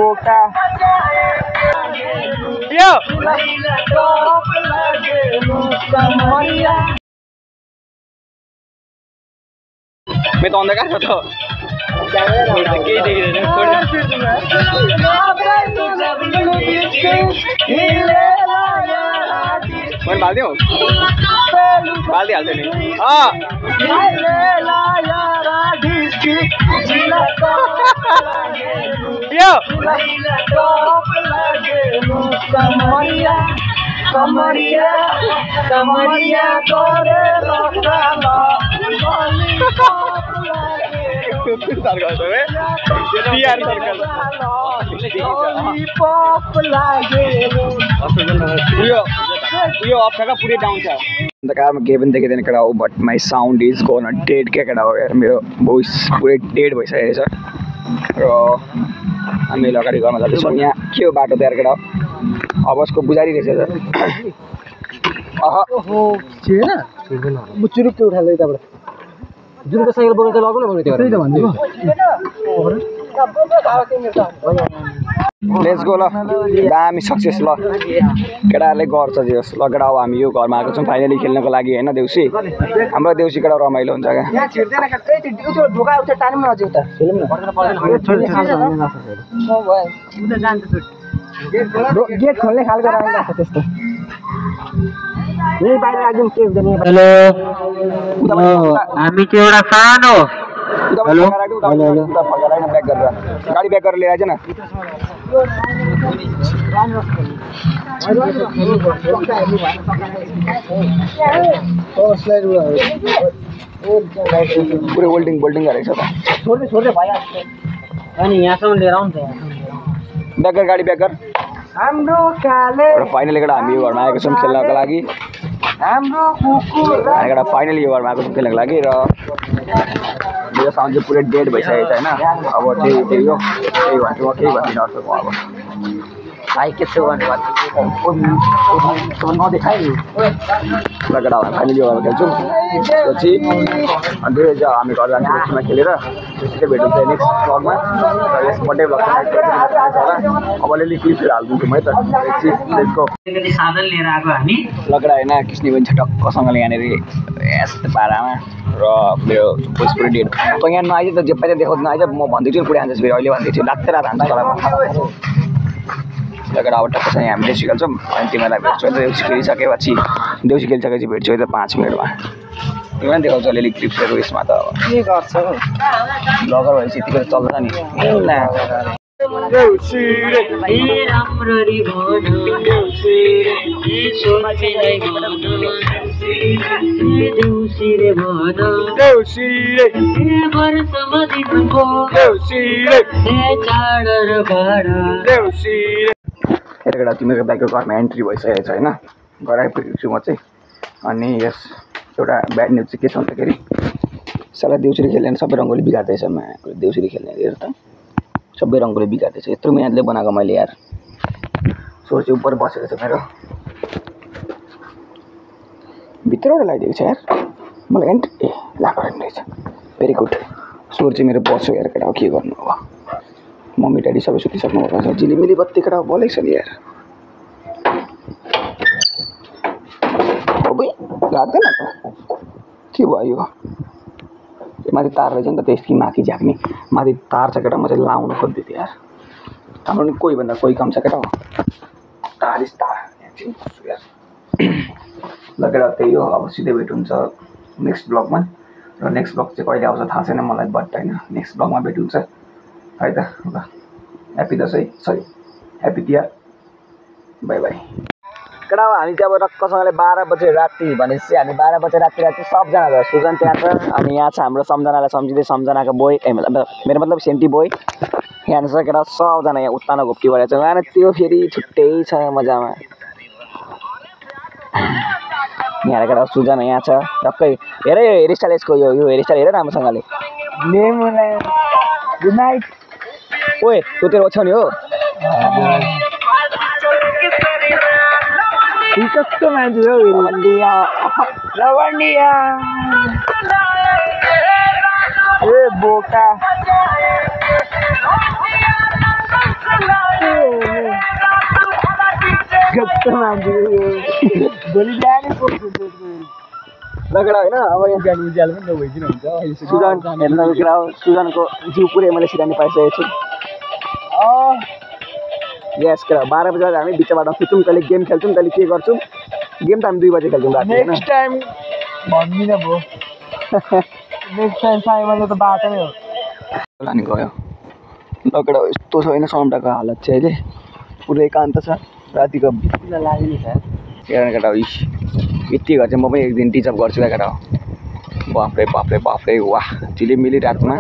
बोका यो मैं तो अंधकार था तो मैंने बाल दिया हाल्छ नि यो कमरिया कमरिया पूरे डाउन था कार में केबिन देखे देने खड़ा हो but my sound is gone dead क्या खड़ा हो यार मेरो भोइस पूरे डेड भइसकेको छ र हामी अगाडि गर्न जाँदैछौँ यहाँ के हो बाटो तयार केटा अबसको बुझारी रहेछ चुरुप के उठाले यताबाट जुन को साइकल बोकेर लगौँ न भने त्यो त्यही त भन्दिनु लेट्स गो ल दामी सक्सेस ल केटाहरूले गर्छ जस ल केटा अब हामी यो घरमा आएको छौँ फाइनली खेल्नको लागि होइन देउसी हाम्रो देउसी केटा रमाइलो हुन्छ क्या गेट खोल्ने खालको रहेछ त्यस्तो यही बाहिर राख्दिउँ के हुँदैन हेलो हामी चाहिँ एउटा सानो हेलो हेलो हेलो ब्याक गरेर गाडी ब्याक गरेर लिएर आइज न पुरै होल्डिङ गरेको छ त छोड्दै भइहाल्छ अनि यहाँसम्म लिएर आउनु त ब्याक गर गाडी ब्याक गर हाम्रो काले फाइनली केटा हामी यो घरमा आएको छौँ खेल्नको लागि हाम्रो कुकुर फाइनली यो घरमा आएको छौँ खेल्नको लागि र मेरो साउन्ड चाहिँ पुरै डेड भइसकेको छ होइन अब चाहिँ त्यही हो त्यही भन्छु म केही भन्दिनँ अर्को अब भाइ के छु भन्नु नदेखाइ लगेर फाइनली यो घरमा खेल्छौँ त्यसपछि अनि धेरै हामी घर जान्छौँ देउसीमा खेलेर त्यसरी भेट हुन्छ नेक्स्ट ब्लगमा र यस बर्थडे ब्लग अब अलिअलि क्लिपहरू हालिदिन्छु म है त त्यसको साधन लिएर आएको हामी लगेर होइन किस्ने पनि छ टक्कसँगले यहाँनिर यस्तो पारामा र मेरो भोइस पुरै डेड त यहाँ नआइज त जे पाइज देखाउँदैन आइज म भन्दैछु पुरै हान्छ फेरि अहिले भन्दैछु लाग्दै रात हान्छ तर लगेर अब टक्कसँग हामी देउसी खेल्छौँ अनि तिमीलाई भेट्छु है त देउसी खेलिसकेपछि देउसी खेलिसकेपछि भेट्छु है त 5 मिनटमा तिमीलाई देखाउँछ अलिअलि क्लिप्सहरू यसमा त अब के गर्छ ब्लगर भएपछि यतिको चल्छ नि देउसी रे राम्ररी भन देउसी रे सोचेलाई भन देउसी रे भन देउसी रे वर्षमा दिनको देउसी रे चाड र बाड देउसी रे हेरेर तिमीको दाइको घरमा एन्ट्री भइसकेको छ होइन घर आइपुगेको छु म चाहिँ अनि यस एउटा ब्याड न्युज चाहिँ के छ भन्दाखेरि साला देउसी खेल्ने सबै रङ्गोली बिगार्दैछ देउसी खेल्ने हेर त सबै रङ्गोली बिगार्दैछ यत्रो मिहिनेतले बनाएको मैले यार सोर चाहिँ उपर बसेको छ मेरो भित्रबाट लगाइदिएको छ यार मलाई एन्ट्री ए लगाएको रहेछ भेरी गुड सोर चाहिँ मेरो बस्यो यार केटा के गर्नु अब मम्मी ड्याडी सबै सुतिसक्नु भएको छ झिलिमिली बत्ती केटा बोलेको छ नि यार लाग्दैन त के भयो माथि तार रहेछ नि त त्यसकी माथि झाक्ने माथि तार छ केटा म चाहिँ लाउनु खोज्दै थिएँ यार हाम्रो नि कोही भन्दा कोही काम छ केटा तारिस तार यार ल केटा त्यही हो अब सिधै भेट हुन्छ नेक्स्ट ब्लगमा र नेक्स्ट ब्लग चाहिँ कहिले आउँछ थाहा छैन मलाई बट होइन नेक्स्ट ब्लगमा भेट हुन्छ है त ल happy Dashain sorry happy Tihar by by केटा हामी चाहिँ अब रक्कसँगले 12 बजे राति भनेपछि हामी 12 बजे राति सबजना छ सुजन त्यहाँ छ अनि यहाँ छ हाम्रो सम्झनालाई सम्झिँदै सम्झनाको बोय मेरो मतलब सेन्टी बोय यहाँ छ केटा सबजना यहाँ उत्तानो घोप्टी भएर छ अनि त्यो फेरि छुट्टै छ मजामा यहाँ केटा सुजन यहाँ छ टक्कै हेरे हेयरस्टाइल यसको यो हेयरस्टाइल हेर राम्रोसँगले गुड नाइट ओए त्यो तेरो ओछ्याउने हो कस्तो मान्छे हो लवण्डिया ए बोका लगेडा होइन अब सुजन हेर्न कुरा हो सुजनको जिउ पुरै मैले सिरानी पाइसकेको छु यस कुरा 12 बजे हामी बिच बाटोमा सुत्छौँ कहिले गेम खेल्छौँ कहिले के गर्छौँ गेम त हामी 2 बजे खेल्छौँ राति नेक्स्ट टाइम भन्दिनँ भो नेक्स्ट टाइम साइमनले त बाटो नै हो लाने गयो लगेडा यस्तो छ होइन समटाको हालत चाहिँ अहिले पुरै एकान्त छ रातिको लाग्यो नि सर हेर्न केटा यति घर चाहिँ म पनि एक दिन टिचअप गर्छु केटा हो बाफ्रे बाफ्रे बाफ्रे वाह झिलिमिली रातमा